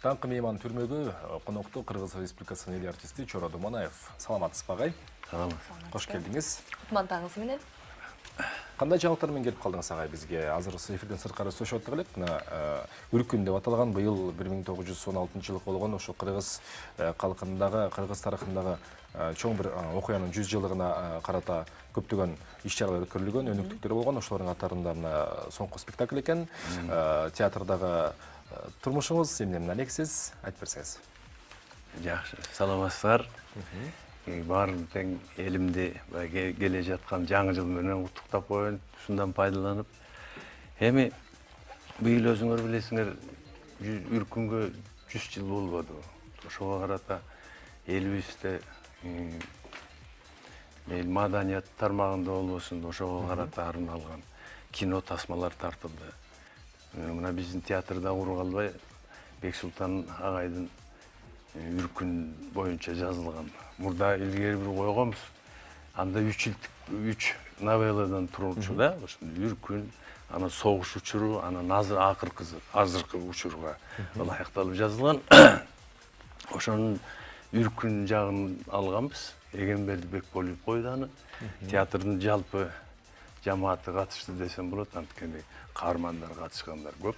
Таңқы мейман түрмегі қонақты Қырғыз Республикасының ел артисті Чора Думанаев. Саламатсыз бағай. Қош келдіңіз. Құмандаңыз менен. Қандай жаңалықтармен келіп қалдыңыз ағай бізге? Азыр эфирден сыртқары сөз өтті қылып, үркүн деп аталған быйыл 1916 жылы болған ошо Қырғыз халқындағы, Қырғыз тарихындағы чоң бір окуянын 100 жылдығына карата көптөгөн иш-чаралар өткөрүлгөн, өнүктүктөр болгон. Ошолордун катарында соңку спектакль экен. Театрдагы турмушуңуз эмне алексиз? Айтып берсеңиз. Жакшы, саламатсыздар. Барын тең элимди келе жаткан жаңы жыл менен куттуктап коеюн, ушундан пайдаланып. Эми быйыл өзүңөр билесиңер, үркүнгө 100 жыл болбоду. Ошого карата элибизде маданият тармагында болбосун, ошого карата арналган кино тасмалар тартылды. Мына биздин театрда ургалбай Бексултан агайдын үркүн боюнча жазылган. Мурда илгери бир койгонбуз. Анда 3 новелладан турчу да, үркүн, ана согуш учуру, анан азыркы учурга ылайыкталып жазылган. Ошонун үркүн жагын алганбыз. Эгемберди Бекболиев койду аны. Театрдын жалпы жамааты катышты десем болот, анткени каармандар катышкандар көп.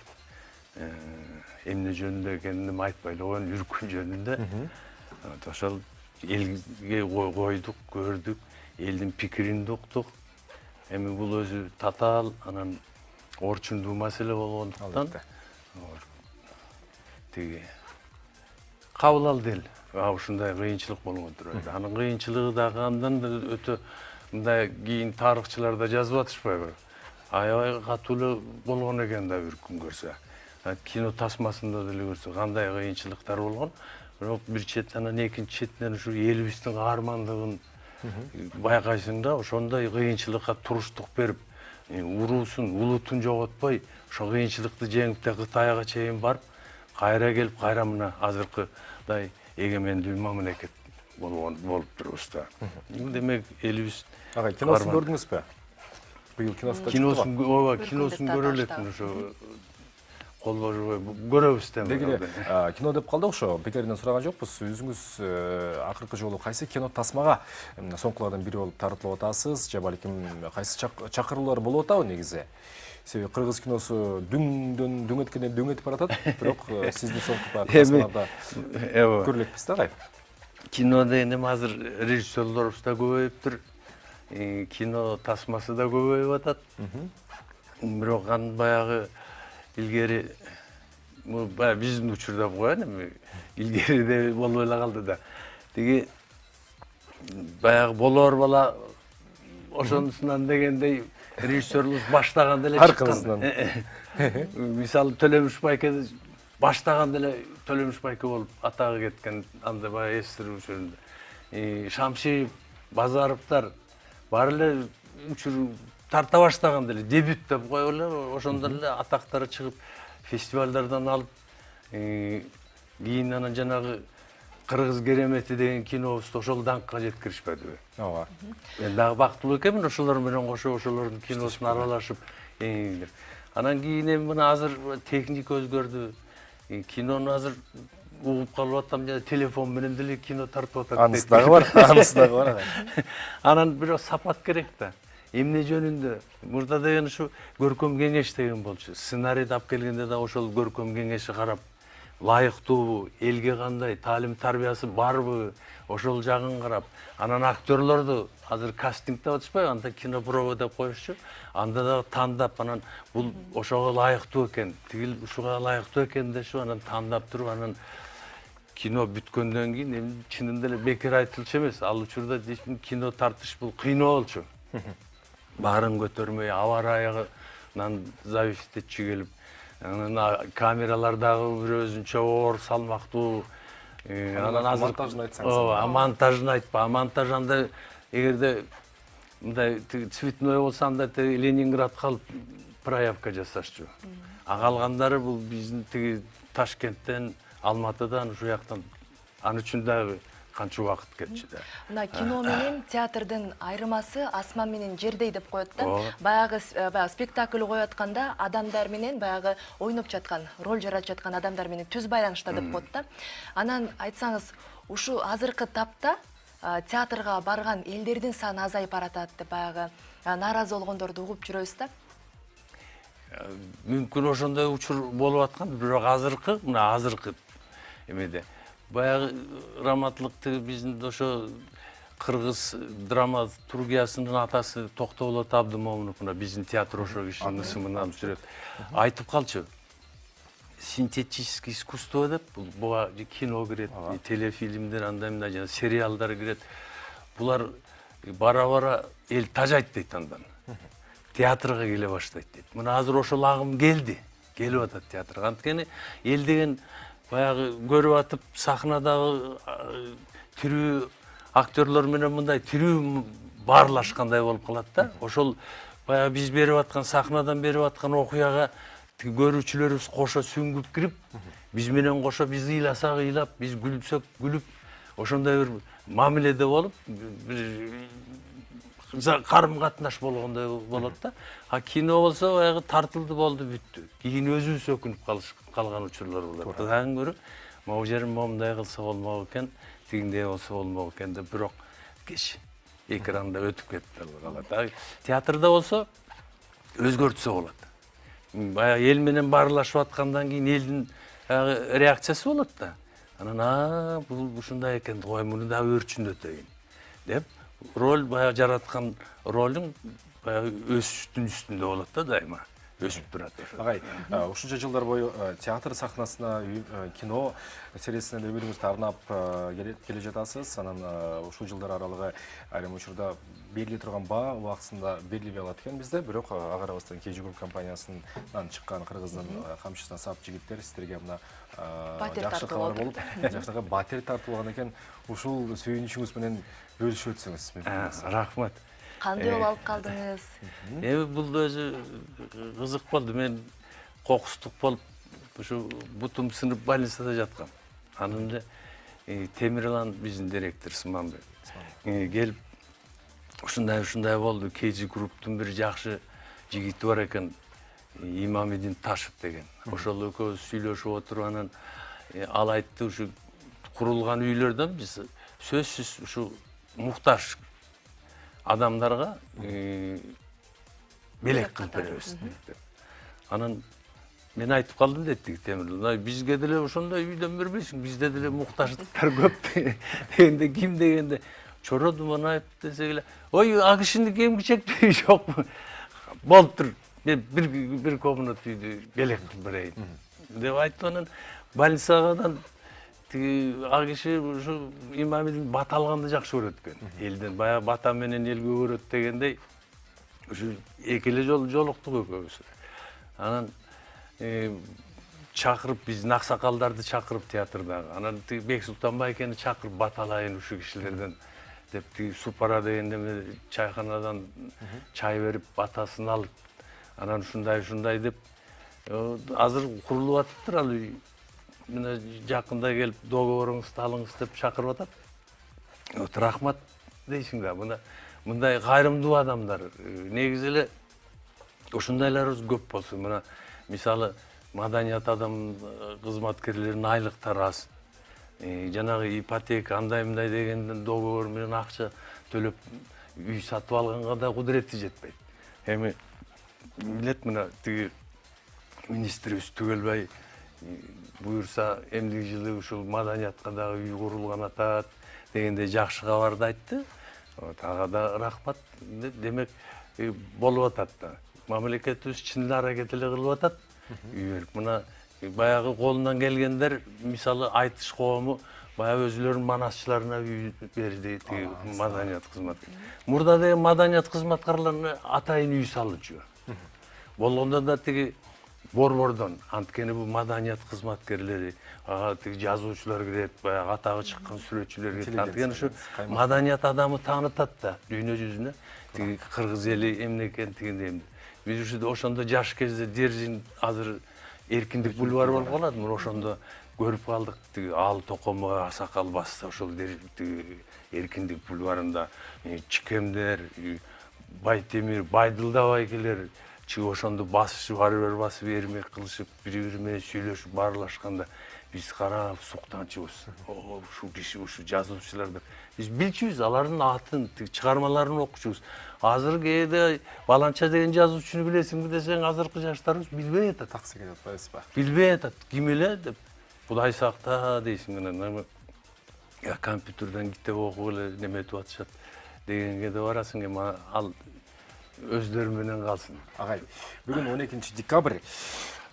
Эмне жөнүндө экенин айтпай эле коеюн, үркүн жөнүндө. Ошол элге койдук, көрдүк, элдин пикирин уктук. Эми бул өзү татаал, анан орчундуу маселе болгондуктан тиги кабыл алды эл. Ушундай кыйынчылык болгон турат. Анын кыйынчылыгы дагы андан да өтө мындай кийин тарыхчылар да жазып атышпайбы? Аябай катуу эле болгон экен да үркүн көрсө. Кино тасмасында деле көрсө кандай кыйынчылыктар болгон. Бирок бир четтен анан экинчи четтен ушу элибиздин каармандыгын байкайсың да, ошондой кыйынчылыкка туруштук берип, уруусун, улутун жоготпой, ошо кыйынчылыкты жеңип да Кытайга чейин барып, кайра келип, кайра мына азыркыдай эгемендүү мамлекет болуп турубуз да. Демек элибиз Агай, киносун көрдүңүзбү? Быйыл киносун көрө электин ошо. Колбожубай көрөбүз да. Дегеле кино деп калдык ошо. Бекеринен сураган жокпуз. Өзүңүз акыркы жолу кайсы кино тасмага соңкулардан бири болуп тартылып атасыз, же балким кайсы чакыруулар болуп атабы негизи? Себеби кыргыз киносу дүң эткенден дүң этип баратат, бирок сиздин соңку тасмаларда көрүлекпиз да, агай. Кинода эми азыр режиссерлорубуз да көбөйүптүр. Кино тасмасы да көбөйүп атат. Бирок анын баягы илгери биздин учурда коеюн, эми илгериде болбой эле калды да. Тиги баягы болор бала ошонусунан дегендей режиссерлук баштаганда эле чыккан. Мисалы Төлөмүш байке баштаганда эле Төлөмүш байке болуп атагы кеткен, анда баягы эстирип учурунда. Шамшиев, Базаровдор баары эле учур тарта баштаганда эле дебют деп коелу эле, ошондо эле атактары чыгып, фестивалдардан алып, кийин анан жанагы Кыргыз керемети деген кинобузду ошол даңкка жеткиришпедиби? Ооба. Мен дагы бактылуу экенмин ошолор менен кошо ошолордун киносуна аралашып. Анан кийин эми мына азыр техника өзгөрдү. Кинону азыр угуп калып атам, жана телефон менен деле кино тартып атат. Анысы дагы бар. Анан бирок сапат керек да. Эмне жөнүндө? Мурда деген ушу көркөм кеңеш деген болчу. Сценарийди алып келгенде да ошол көркөм кеңеши карап, лайыктуубу, элге кандай таалим тарбиясы барбы, ошол жагын карап, анан актерлорду азыр кастинг деп атышпайбы, анда кино проба деп коюшчу. Анда да тандап, анан бул ошого лайыктуу экен, тигил ушуга лайыктуу экен дешип, анан тандап туруп, анан кино бүткөндөн кийин эми чынында эле бекер айтылчу эмес. Ал учурда кино тартыш бул кыйноо болчу. Баарын көтөрмөй, аба ырайынан зависит этчү келип, анан камералар дагы бир өзүнчө оор, салмактуу. Анан азыр монтажын айтсаңыз. Монтажын айтпа. Монтаж анда эгерде мындай цветной болсо, анда Ленинградка алып проявка жасашчу. Калгандары бул биздин тиги Ташкенттен, Алматыдан, ушу жактан. Ал үчүн дагы канча убакыт кетчү да. Мына кино менен театрдын айырмасы асман менен жердей деп коет да. Ооба. Баягы спектакль коюп атканда адамдар менен баягы ойноп жаткан, роль жаратып жаткан адамдар менен түз байланышта деп коет да. Анан айтсаңыз, ушу азыркы тапта театрга барган элдердин саны азайып баратат деп баягы нааразы болгондорду угуп жүрөбүз да. Мүмкүн ошондой учур болуп аткан, бирок азыркы эмеде баягы раматлыктı биздин ошо кыргыз драматургиясынын атасы Токтоболот Абдымомунов биздин театр ошо кишинин ысымынан жүрөт. Айтып калчу. Синтетическое искусство деп буга кино кирет, телефильмдер, андай мындай жана сериалдар кирет. Булар бара-бара эл тажайт дейт андан. Театрга келе баштайт дейт. Мына азыр ошол агым келип атат театрга. Анткени эл деген баягы көрүп атып сахнадагы тирүү актерлор менен мындай тирүү баарлашкандай болуп калат да. Ошол баягы биз берип аткан сахнадан берип аткан окуяга көрүүчүлөрүбүз кошо сүңгүп кирип, биз менен кошо биз ыйласак ыйлап, биз күлсөк күлүп, ошондой бир мамиледе болуп, карым катнаш болгондой болот да. А кино болсо баягы тартылды болду бүттү. Кийин өзүбүз өкүнүп калган учурлар болот. Одан көрө могу жерин момундай кылса болмок экен, тигиндей болсо болмок экен деп бирок кеч экранда өтүп кетип калат. Театрда болсо өзгөртсө болот. Баягы эл менен баарлашып аткандан кийин элдин реакциясы болот да. Анан бул ушундай экен, кой муну да өрчүндөтөйүн деп роль баягы жараткан ролуң баягы өсүштүн үстүндө болот да дайыма. Өсүп турат ошо. Агай, ушунча жылдар бою театр сахнасына, кино сериясине өмүрүңүздү арнап келе жатасыз. Анан ушул жылдар аралыгы айрым учурда бериле турган баа убактысында берилбей калат экен бизде. Бирок ага карабастан KG Group компаниясынан чыккан кыргыздын камчысына сап жигиттер сиздерге мына жакшы кабар болуп, жакшы батир тартылган экен. Ушул сүйүнүчүңүз менен бөлүшүп өтсөңүз. Рахмат. Кандай болуп алып калдыңыз? Бул өзү кызык болду. Мен кокустук болуп, ушу бутум сынып больницада жаткам. Анын эле Темирлан биздин директор Сыманбек келип, ушундай болду. KG Group'тун бир жакшы жигити бар экен, Имамидин Ташев деген. Ошол экөөбүз сүйлөшүп отуруп анан ал айтты, ушу курулган үйлөрдөн биз сөзсүз ушу муктаж адамдарга белек кылып беребиз. Анан мен айтып калдым деди Темирлан, бизге деле ошондой үйдөн бербейсиң, бизде деле муктаждыктар көп дегенде, ким дегенде Чоро Думанаев десе эле, ой, а кишиники эмгичектеги жокпу? Болуптур, мен бир комнат үйдү белек кылып берейин деп айтып, анан больницадан тиги ал киши ушу Имамидин бата алганды жакшы көрөт экен. Элден баягы бата менен элге көрөт дегендей, ушу эки эле жолу жолуктук экөөбүз. Анан чакырып, биздин аксакалдарды чакырып театрдагы. Анан тиги Бек Султан Байкени чакырып баталайын ушу кишилерден деп, тиги Супара дегенде чайханадан чай берип, батасын алып, анан ушундай деп, азыр курулуп атыптыр ал үй. Мына жакында келип договоруңузду алыңыз деп чакырып атат. Рахмат дейсиң да, мындай кайрымдуу адамдар. Негизи эле ушундайларыбыз көп болсун. Мына мисалы маданият адам кызматкерлеринин айлыктары аз. Жанагы ипотека андай-мындай дегенден договор менен акча төлөп үй сатып алганга да кудурети жетпейт. Эми билет, мына тиги министрибиз Түгөлбай буюрса эмдиги жылы ушул маданиятка дагы үй курулган атат дегенде жакшы кабарды айтты. Ага да рахмат. Демек болуп атат да. Мамлекетибиз чын эле аракет эле кылып атат. Үй берип, мына баягы колунан келгендер, мисалы Айтыш коому баягы өзүлөрүнүн манасчыларына үй берди, тиги маданият кызматкер. Мурда деген маданият кызматкерлерине атайын үй салчу. Болгондо да тиги борбордон, анткени бул маданият кызматкерлери, тиги жазуучулар кирет, баягы атагы чыккан сүрөтчүлөр кирет. Анткени ушу маданият адамы таанытат да дүйнө жүзүнө. Тиги кыргыз эли эмне экен, тигиндей. Биз ошондо жаш кезде Дерзин азыр эркиндик бульвары болуп калат. Ошондо көрүп калдык тиги ал токомого аксакал басса ошол эркиндик бульварында чикемдер, Байтемир, Байдылда байкелер чыгып ошондо басышып, ары бери басып, эрмек кылышып, бири-бири менен сүйлөшүп, баарлашканда биз карап суктанчубуз. Ушул киши, ушул жазуучуларды биз билчүбүз, алардын атын, чыгармаларын окучубуз. Азыр кээде Баланча деген жазуучуну билесиңби десең, азыркы жаштарыбыз билбей атат. таксы келип атпайсызбы? Билбей атат. Ким эле деп Кудай сакта дейсиң анан компьютерден китеп окуп эле неметип атышат дегенге да барасың, эми ал өздөрү менен калсын. Агай, бүгүн 12 декабрь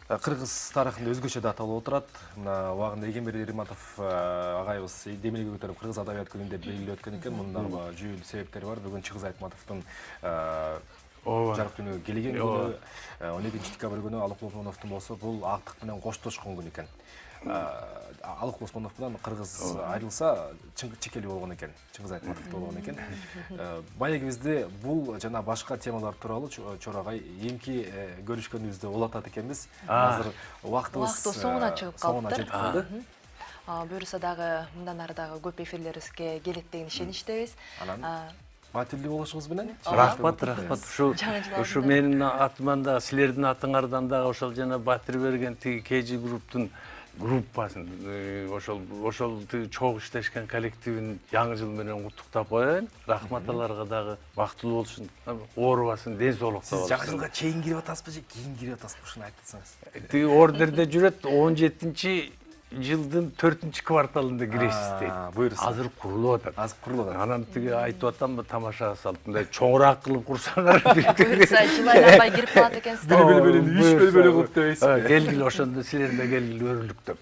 кыргыз тарыхында өзгөчө дата болуп отурат. Мына убагында Эгембер Ириматов агайыбыз демилге көтөрүп кыргыз адабият күнүн деп белгилеп өткөн экен. Мунун дагы жүйүлүү себептери бар. Бүгүн Чыгыз Айтматовдун жарык күнү келген күнү, 12 декабрь күнү Алык Лосмоновдун болсо бул актык менен коштошкон күн экен. Алык Лосмонов менен кыргыз айрылса чекели болгон экен, Чыңгыз Айтматов болгон экен. Маегибизде бул жана башка темалар тууралуу Чорагай эмки көрүшкөнүбүздө болуп атат экенбиз. Азыр убактыбыз соңуна чыгып соңуна калыптыр. жетип калды. Буюрса дагы мындан ары дагы көп эфирлерибизге келет деген ишеничтебиз. Анан маатилдүү болушуңуз менен Рахмат. Ушу менин атыман да, силердин атыңардан дагы ошол жана Батыр берген тиги KG групптун группасын, ошол чогуу иштешкен коллективин жаңы жыл менен куттуктап коеюн. Рахмат аларга дагы, бактылуу болушун, оорубасын, ден соолукта болушун. Сиз жаңы жылга чейин кирип атасызбы же кийин кирип атасызбы? Ушуну айтсаңыз. Тиги ордерде жүрөт 17 жылдын 4 кварталында киресиз дейт. Буюрса. Азыр курулуп атат. Азыр курулуп атат. Анан тиги айтып атамбы, тамаша салтында чоңураак кылып курсаңар. Буюрса жыл айланбай кирип калат экенсиз. Үч бөлмөлүү кылып дебейсизби? Келгиле ошондо силер да келгиле өрүлүктөп.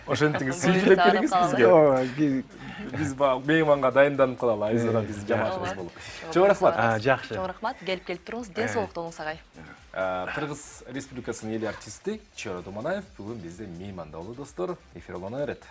Ошентип силжилеп келиңиз бизге. Биз мейманга дайынданып калалы, айзыра биз жамаатыбыз болуп. Чоң рахмат. Жакшы. Чоң рахмат. Келип туруңуз. Ден соолукта болуңуз агай. Кыргыз Республикасынын эл артисти Чоро Доманаев бүгүн бизде мейманда болду, достор. Эфир улана берет.